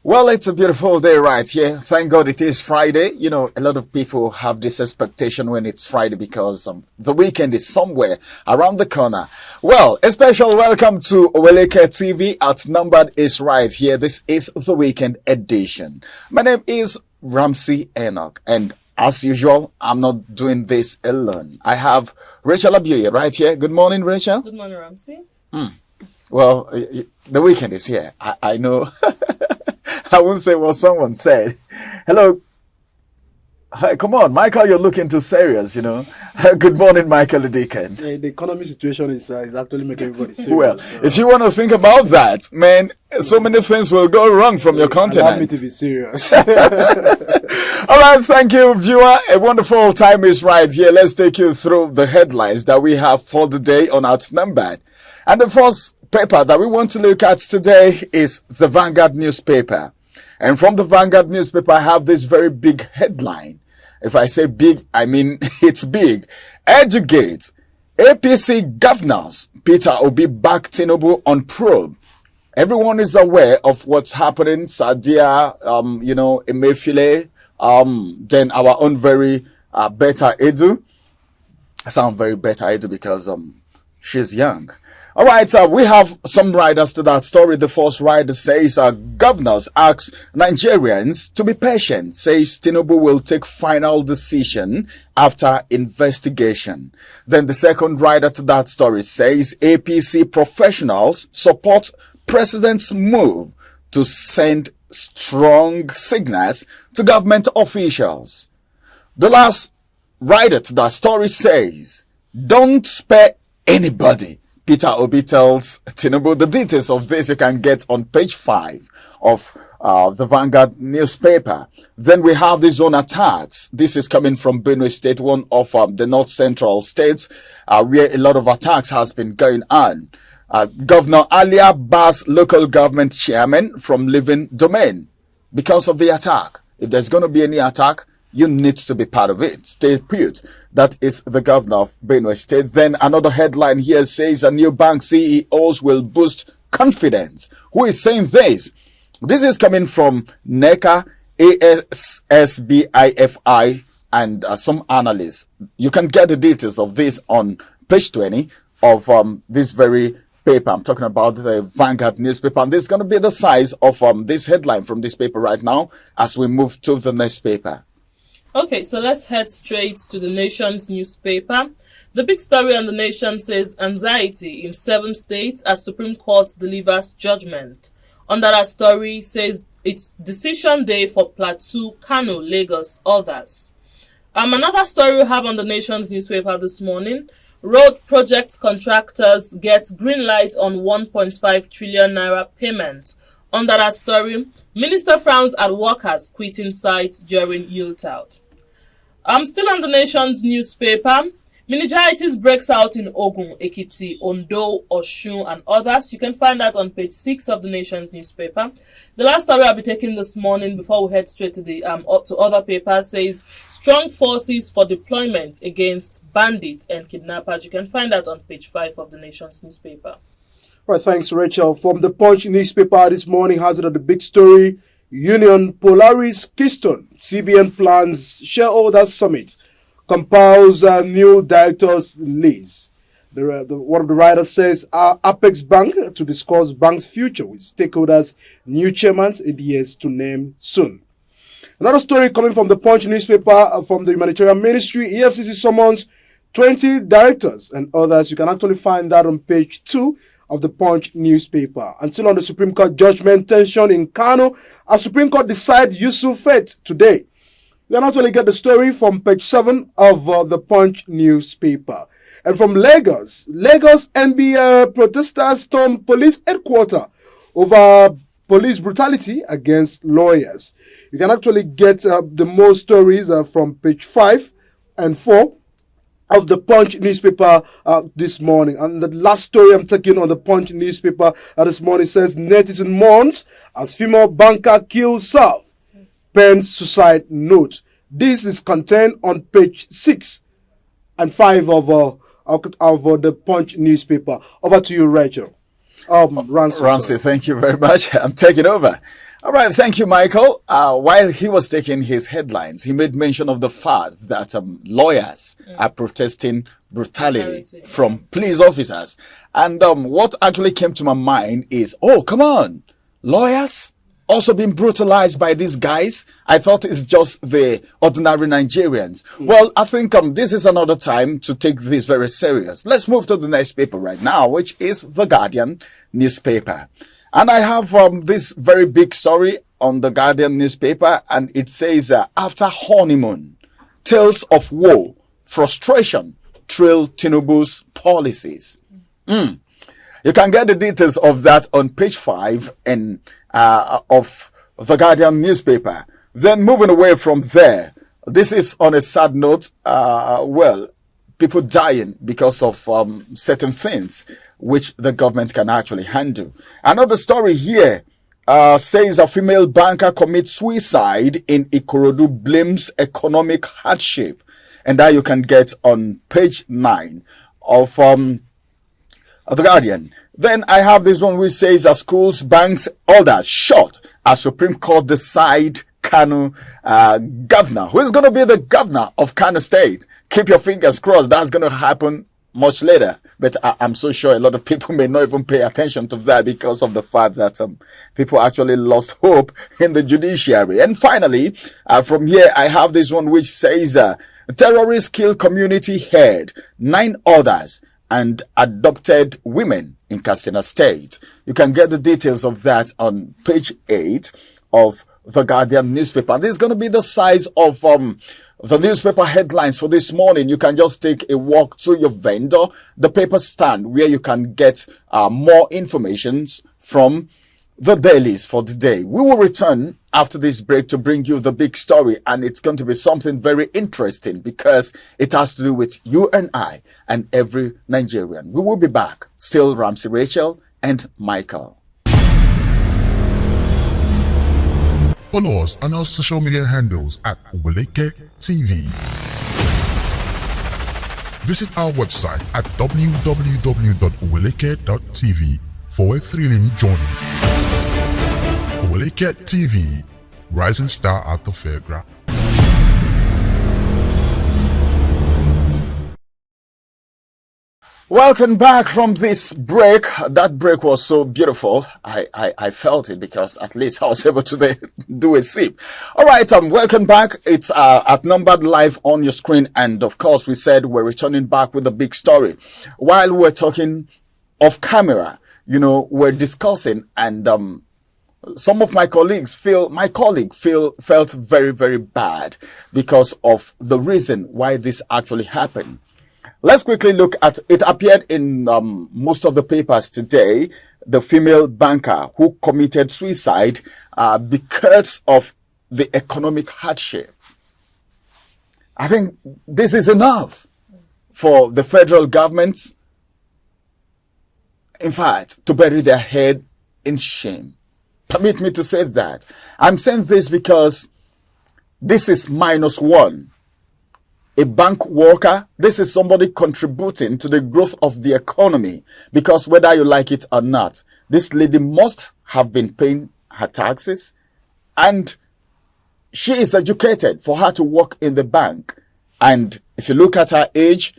Well, it's a beautiful day right here. Thank God it is Friday. You know, a lot of people have this expectation when it's Friday because the weekend is somewhere around the corner. Well, a special welcome to Oweleke TV at Numbered is right here. This is the weekend edition. My name is Ramsey Enoch, and as usual, I'm not doing this alone. I have Rachel Abuye right here. Good morning, Rachel. Good morning, Ramsey. Well, the weekend is here. I know. I won't say what someone said. Hello. Hi, come on, Michael, you're looking too serious, you know. Good morning, Michael the Deacon. Yeah, the economy situation is actually making everybody serious. Well, if you want to think about that, man, so many things will go wrong from your continent. Allow me to be serious. All right, thank you, viewer. A wonderful time is right here. Let's take you through the headlines that we have for the day on Outnumbered. And the first paper that we want to look at today is the Vanguard newspaper. And from the Vanguard newspaper, I have this very big headline. If I say big, I mean it's big. EDUGATE. APC Govs. Peter Obi back Tinubu on probe. Everyone is aware of what's happening. Sadia, Emefiele, then our own very Beta Edu. I sound very Beta Edu because she's young. All right, we have some riders to that story. The first rider says governors ask Nigerians to be patient, says Tinubu will take final decision after investigation. Then the second rider to that story says APC professionals support president's move to send strong signals to government officials. The last rider to that story says, don't spare anybody. Peter Obi tells Tinubu. The details of this you can get on page 5 of the Vanguard newspaper. Then we have these own attacks. This is coming from Benue State, one of the north central states, where a lot of attacks has been going on. Governor Alia bars local government chairman from leaving domain because of the attack. If there's going to be any attack, you need to be part of it. Stay put. That is the governor of Benue State. Then another headline here says a new bank CEOs will boost confidence. Who is saying this? This is coming from NECA, ASSBIFI, and some analysts. You can get the details of this on page 20 of this very paper. I'm talking about the Vanguard newspaper. And this is going to be the size of this headline from this paper right now as we move to the next paper. Okay, so let's head straight to the Nation's newspaper. The big story on the Nation says anxiety in 7 states as Supreme Court delivers judgment. Under that story says it's decision day for Plateau, Kano, Lagos, others. Another story we have on the Nation's newspaper this morning. Road project contractors get green light on 1.5 trillion naira payment. Under that story, Minister frowns at workers quitting site during yield-out. Still on the Nation's newspaper. Meningitis breaks out in Ogun, Ekiti, Ondo, Osun, and others. You can find that on page 6 of the Nation's newspaper. The last story I'll be taking this morning before we head straight to the to other papers says strong forces for deployment against bandits and kidnappers. You can find that on page 5 of the Nation's newspaper. Right, thanks, Rachel. From the Punch newspaper this morning has it at the big story. Union Polaris Keystone. CBN plans shareholders summit. Compiles new directors list. One of the writers says Apex Bank to discuss bank's future with stakeholders, new chairman, ADS to name soon. Another story coming from the Punch newspaper from the Humanitarian Ministry. EFCC summons 20 directors and others. You can actually find that on page 2 of the Punch newspaper. Until on the Supreme Court judgment, tension in Kano, as Supreme Court decides Yusuf fate today. You can actually get the story from page 7 of the Punch newspaper. And from Lagos NBA protesters storm police headquarters over police brutality against lawyers. You can actually get the more stories from page 5 and 4 of the Punch newspaper this morning. And the last story I'm taking on the Punch newspaper this morning says netizen mourns as female banker kills self, pens suicide note. This is contained on page 6 and 5 of the Punch newspaper. Over to you, Rachel. Ramsey, thank you very much. I'm taking over. All right, thank you, Michael. While he was taking his headlines, he made mention of the fact that lawyers are protesting brutality from police officers. And what actually came to my mind is, oh, come on, lawyers also being brutalized by these guys? I thought it's just the ordinary Nigerians. Well, I think this is another time to take this very serious. Let's move to the next paper right now, which is The Guardian newspaper. And I have this very big story on the Guardian newspaper, and it says, after honeymoon, tales of woe, frustration trail Tinubu's policies. You can get the details of that on page 5 of the Guardian newspaper. Then moving away from there, this is on a sad note, people dying because of certain things which the government can actually handle. Another story here says a female banker commits suicide in Ikorodu, blames economic hardship. And that you can get on page 9 of The Guardian. Then I have this one which says schools, banks, others shot as Supreme Court decide Kano governor. Who is going to be the governor of Kano State? Keep your fingers crossed. That's going to happen much later. But I'm so sure a lot of people may not even pay attention to that because of the fact that people actually lost hope in the judiciary. And finally, from here, I have this one which says terrorists kill community head, 9 others, and adopted women in Katsina State. You can get the details of that on page 8 of the Guardian newspaper. And this is going to be the size of the newspaper headlines for this morning. You can just take a walk to your vendor, the paper stand, where you can get more information from the dailies for the day. We will return after this break to bring you the big story, and it's going to be something very interesting because it has to do with you and I and every Nigerian. We will be back. Still Ramsey, Rachel, and Michael. Follow us on our social media handles at Uweleke TV. Visit our website at www.uweleke.tv for a thrilling journey. Uweleke TV, rising star at the fairground. Welcome back from this break. That break was so beautiful. I felt it because at least I was able to do a sip. All right, welcome back. It's outnumbered live on your screen. And of course, we said we're returning back with a big story. While we're talking off camera, we're discussing, and some of my colleagues felt very, very bad because of the reason why this actually happened. Let's quickly look at it. Appeared in most of the papers today, the female banker who committed suicide because of the economic hardship. I think this is enough for the federal government, in fact, to bury their head in shame. Permit me to say that. I'm saying this because this is -1. A bank worker, this is somebody contributing to the growth of the economy, because whether you like it or not, this lady must have been paying her taxes, and she is educated for her to work in the bank. And if you look at her age,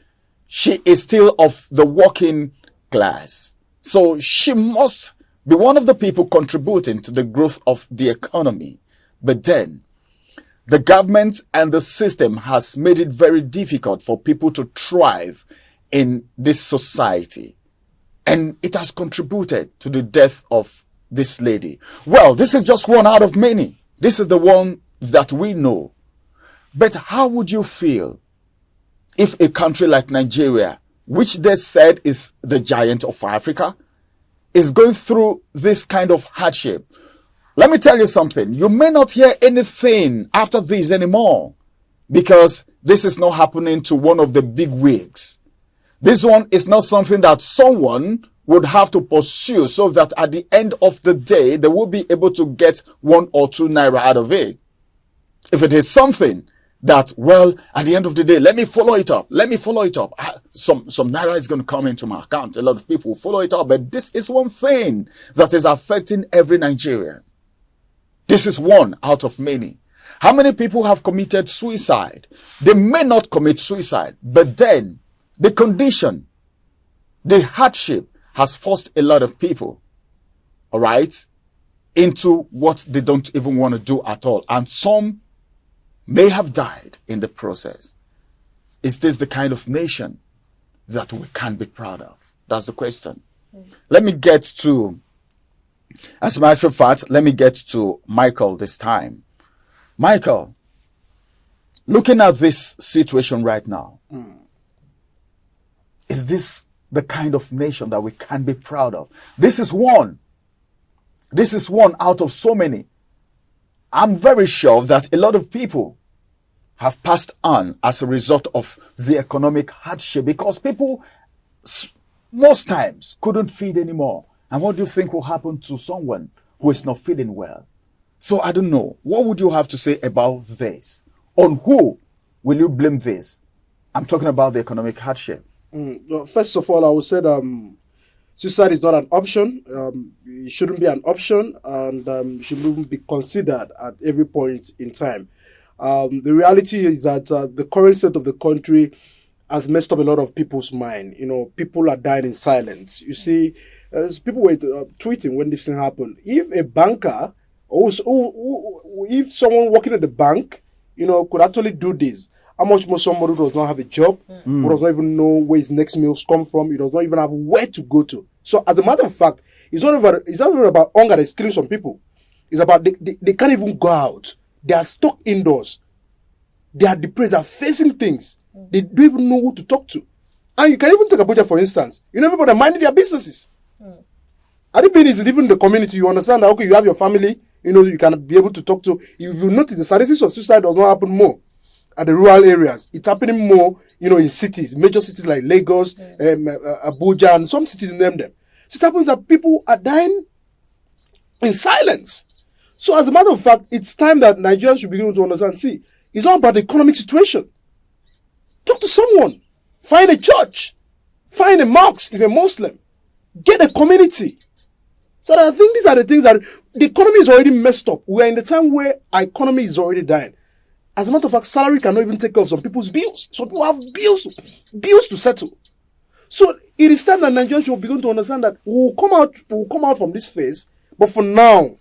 she is still of the working class. So she must be one of the people contributing to the growth of the economy. But then, the government and the system has made it very difficult for people to thrive in this society. And it has contributed to the death of this lady. Well, this is just one out of many. This is the one that we know. But how would you feel if a country like Nigeria, which they said is the giant of Africa, is going through this kind of hardship? Let me tell you something. You may not hear anything after this anymore, because this is not happening to one of the big wigs. This one is not something that someone would have to pursue so that at the end of the day, they will be able to get 1 or 2 naira out of it. If it is something that, well, at the end of the day, let me follow it up. Some naira is going to come into my account. A lot of people will follow it up. But this is one thing that is affecting every Nigerian. This is one out of many. How many people have committed suicide? They may not commit suicide, but then the condition, the hardship has forced a lot of people, all right, into what they don't even want to do at all. And some may have died in the process. Is this the kind of nation that we can be proud of? That's the question. Let me get to, as a matter of fact, let me get to Michael this time. Michael, looking at this situation right now, is this the kind of nation that we can be proud of? This is one. This is one out of so many. I'm very sure that a lot of people have passed on as a result of the economic hardship because people most times couldn't feed anymore. And what do you think will happen to someone who is not feeling well? So I don't know. What would you have to say about this? On who will you blame this? I'm talking about the economic hardship. Well, first of all, I would say suicide is not an option. It shouldn't be an option, and shouldn't be considered at every point in time. The reality is that the current state of the country has messed up a lot of people's mind. You know, people are dying in silence. You see, people were tweeting when this thing happened. If a banker, if someone working at the bank, you know, could actually do this, how much more somebody who does not have a job, who does not even know where his next meals come from, he does not even have where to go to. So, as a matter of fact, it's not even about hunger that's killing some people. It's about they can't even go out. They are stuck indoors. They are depressed. They are facing things. They don't even know who to talk to. And you can even take Abuja, for instance. You know, everybody minding their businesses. I think it's even the community. You understand that, okay, you have your family, you know, you can be able to talk to. If you notice, the statistics of suicide does not happen more at the rural areas. It's happening more, you know, in cities, major cities like Lagos, Abuja, and some cities, name them. So it happens that people are dying in silence. So as a matter of fact, it's time that Nigerians should begin to understand, see, it's all about the economic situation. Talk to someone. Find a church. Find a mosque if you're Muslim. Get a community. So I think these are the things that the economy is already messed up. We are in the time where our economy is already dying. As a matter of fact, salary cannot even take care of some people's bills. Some people have bills to settle. So it is time that Nigerians should begin to understand that we'll come out from this phase. But for now,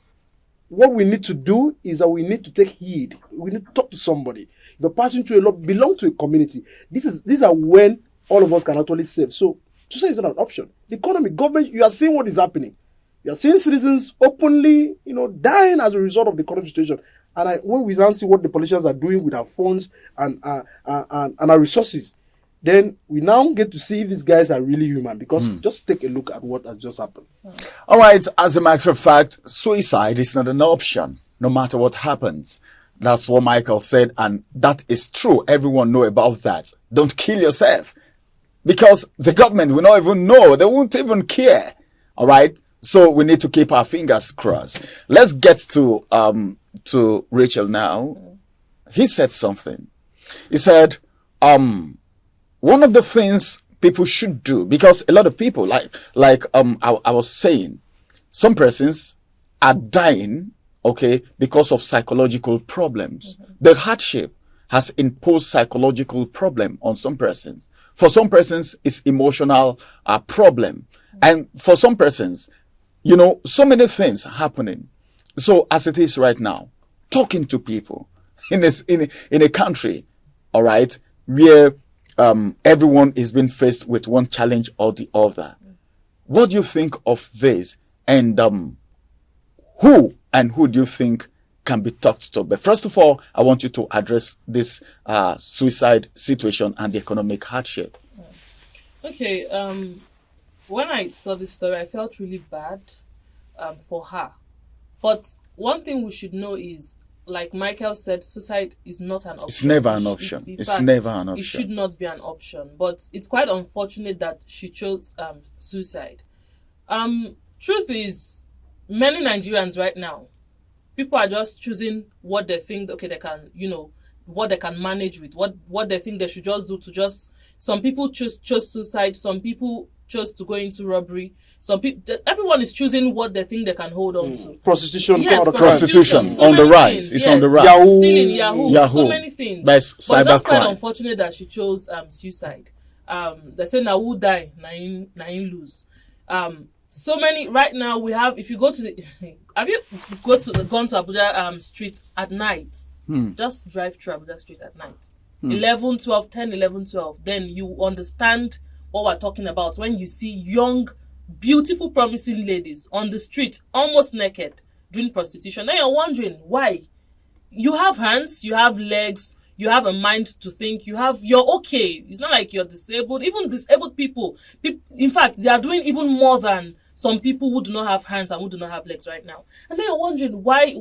what we need to do is that we need to take heed. We need to talk to somebody. If you're passing through a lot, belong to a community. These are when all of us can actually save. So suicide is not an option. The economy, government, you are seeing what is happening. You are seeing citizens openly, you know, dying as a result of the economic situation. And when we now see what the politicians are doing with our funds and our resources, then we now get to see if these guys are really human. Because just take a look at what has just happened. All right. As a matter of fact, suicide is not an option, no matter what happens. That's what Michael said. And that is true. Everyone know about that. Don't kill yourself. Because the government will not even know. They won't even care. All right. So we need to keep our fingers crossed. Let's get to Rachel now. He said something. He said, one of the things people should do, because a lot of people, like I was saying, some persons are dying, okay, because of psychological problems. The hardship has imposed psychological problem on some persons. For some persons, it's emotional problem. And for some persons, you know, so many things happening. So as it is right now, talking to people in a country, all right, where everyone is being faced with one challenge or the other. What do you think of this? And who do you think can be talked to? But first of all, I want you to address this suicide situation and the economic hardship. Okay. When I saw this story, I felt really bad for her. But one thing we should know is, like Michael said, suicide is not an option. It's never an option. It's never an option. It should not be an option. But it's quite unfortunate that she chose suicide. Truth is, many Nigerians right now, people are just choosing what they think, okay, they can, you know, what they can manage with, what they think they should just do to just, some people chose suicide, some people chose to go into robbery. Some people, everyone is choosing what they think they can hold on to. Prostitution, Yes, prostitution so on the many rise. things, It's yes. on the rise. Stealing, Yahoo, so many things. That's but it's just quite cybercrime. unfortunate that she chose suicide. They say now who die, now lose. So many right now we have. If you go to the, have you gone to Abuja street at night? Just drive through Abuja street at night. 11, 12, 10, 11, 12. Then you understand what we're talking about when you see young, beautiful, promising ladies on the street, almost naked, doing prostitution. Now you're wondering why. You have hands, you have legs, you have a mind to think, you're okay. It's not like you're disabled. Even disabled people, in fact, they are doing even more than some people who do not have hands and who do not have legs right now. And then you're wondering why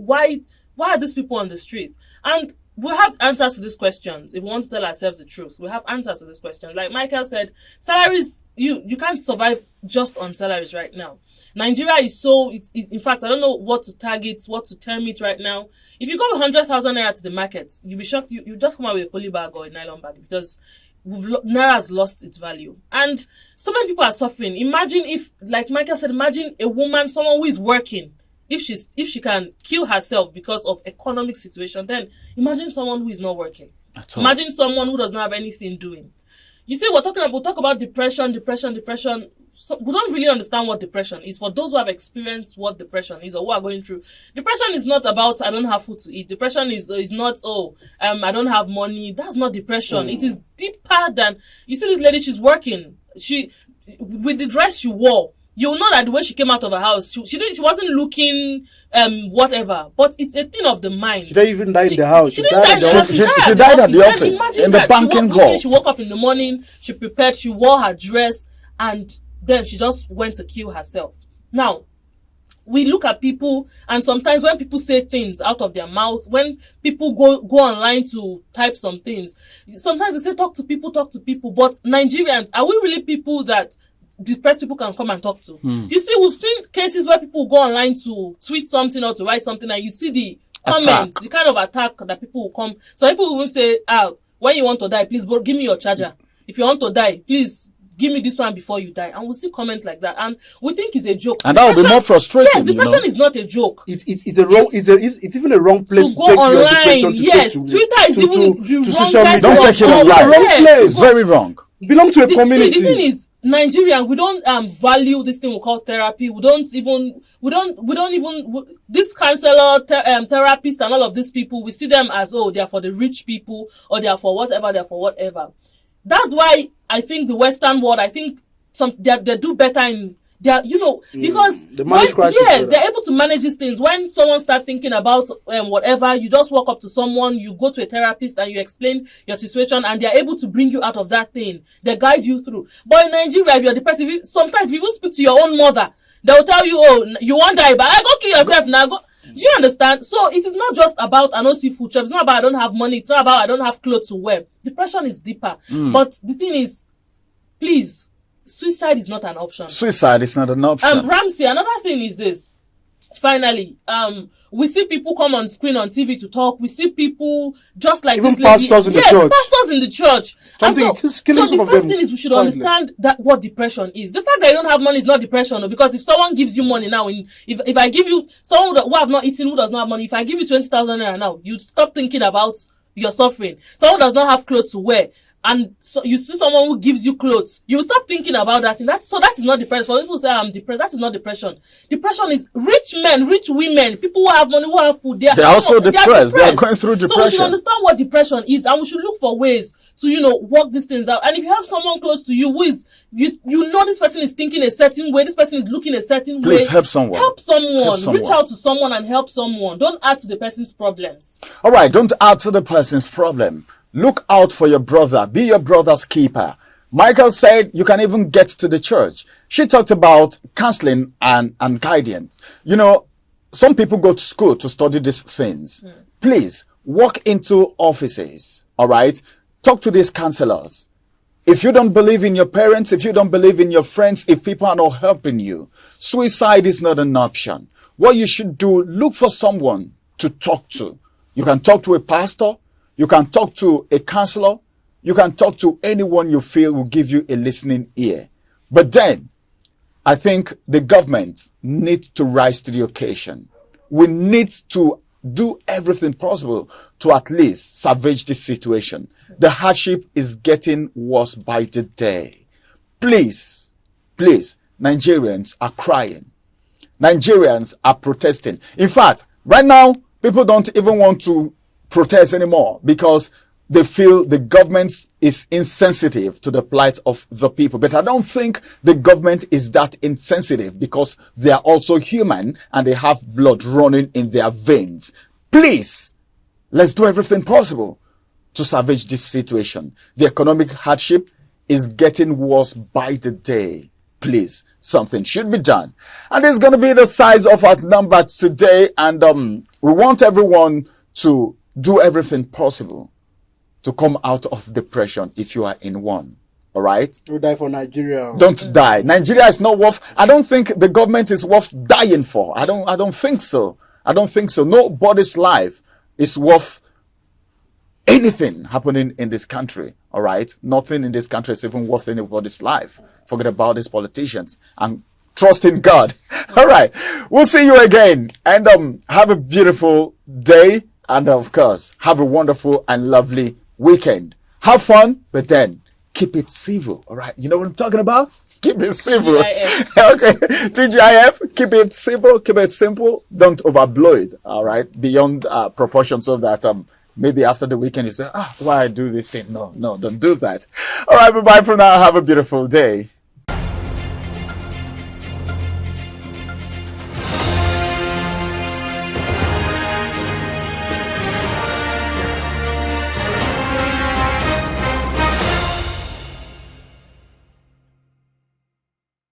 are these people on the street? And we have answers to these questions. If we want to tell ourselves the truth, we have answers to these questions. Like Michael said, salaries, you can't survive just on salaries right now. Nigeria is so, in fact, I don't know what to target, what to term it right now. If you go 100,000 naira to the market, you'll be shocked. You just come out with a poly bag or a nylon bag because naira has lost its value. And so many people are suffering. Imagine if, like Michael said, imagine a woman, someone who is working, if she can kill herself because of economic situation, then imagine someone who is not working. Imagine someone who does not have anything doing. You see, we'll talk about depression. So we don't really understand what depression is. For those who have experienced what depression is or who are going through, depression is not about I don't have food to eat. Depression is not I don't have money. That's not depression. It is deeper than, you see this lady, she's working. She, with the dress she wore, you'll know that the way she came out of her house, she wasn't looking whatever, but it's a thing of the mind. She didn't even die in the house. She died at the office, in the banking hall. She woke up in the morning, she prepared, she wore her dress, and then she just went to kill herself. Now, we look at people, and sometimes when people say things out of their mouth, when people go online to type some things, sometimes we say talk to people, but Nigerians, are we really people that depressed people can come and talk to? You see, we've seen cases where people go online to tweet something or to write something, and you see the comments, the kind of attack that people will come. Some people will say, when you want to die, please give me your charger. If you want to die, please give me this one before you die. And we'll see comments like that, and we think it's a joke. And that will be more frustrating. Yes, depression is not a joke. It's even a wrong place to go online. Yes, Twitter is even the wrong place. Don't take it as life. It's very wrong. Belong to a community. See, the thing is, Nigerian, we don't value this thing we call therapy. We don't even this counselor, therapist, and all of these people, we see them as they are for the rich people, or they are for whatever. That's why I think the Western world, I think they do better in their, because they're able to manage these things. When someone starts thinking about whatever, you just walk up to someone, you go to a therapist, and you explain your situation, and they're able to bring you out of that thing. They guide you through. But in Nigeria, if you're depressed, sometimes if you even speak to your own mother, they'll tell you, you won't die, but go kill yourself now. Go. Do you understand? So it is not just about I don't see food shop. It's not about I don't have money. It's not about I don't have clothes to wear. Depression is deeper. But the thing is, please, suicide is not an option. Suicide is not an option. Ramsey, another thing is this. Finally, we see people come on screen on TV to talk. We see people just like even this lady. Pastors in the church. Pastors in the church. So the first thing is we should understand that what depression is. The fact that you don't have money is not depression, because if someone gives you money now, if I give you someone who have not eaten, who does not have money, if I give you 20,000 naira now, you stop thinking about your suffering. Someone does not have clothes to wear, and so you see someone who gives you clothes, you stop thinking about that thing. That is not depression. For people who say I'm depressed, that is not depression. Depression is rich men, rich women, people who have money, who have food. They're also depressed. They are going through depression. So we should understand what depression is, and we should look for ways to work these things out. And if you have someone close to you who is you know this person is thinking a certain way, this person is looking a certain way, please help someone. Help someone. Reach out to someone and help someone. Don't add to the person's problems. All right, don't add to the person's problem. Look out for your brother. Be your brother's keeper. Michael said you can even get to the church. She talked about counseling and guidance. Some people go to school to study these things. Please walk into offices. All right. Talk to these counselors. If you don't believe in your parents, if you don't believe in your friends, if people are not helping you, suicide is not an option. What you should do, look for someone to talk to. You can talk to a pastor. You can talk to a counselor. You can talk to anyone you feel will give you a listening ear. But then, I think the government needs to rise to the occasion. We need to do everything possible to at least salvage this situation. The hardship is getting worse by the day. Please, Nigerians are crying. Nigerians are protesting. In fact, right now, people don't even want to protest anymore because they feel the government is insensitive to the plight of the people. But I don't think the government is that insensitive because they are also human and they have blood running in their veins. Please, let's do everything possible to salvage this situation. The economic hardship is getting worse by the day. Please, something should be done. And it's going to be the size of our number today. And we want everyone to do everything possible to come out of depression if you are in one. All right? Don't die for Nigeria. Don't die. Nigeria is not worth, I don't think the government is worth dying for. I don't think so. I don't think so. Nobody's life is worth anything happening in this country. All right? Nothing in this country is even worth anybody's life. Forget about these politicians and trust in God. All right. We'll see you again. And have a beautiful day. And of course, have a wonderful and lovely weekend. Have fun, but then keep it civil. All right. You know what I'm talking about? Keep it civil. Okay. TGIF, keep it civil, keep it simple. Don't overblow it. All right. Beyond proportion so that maybe after the weekend you say, why I do this thing? No, don't do that. All right. Bye-bye for now. Have a beautiful day.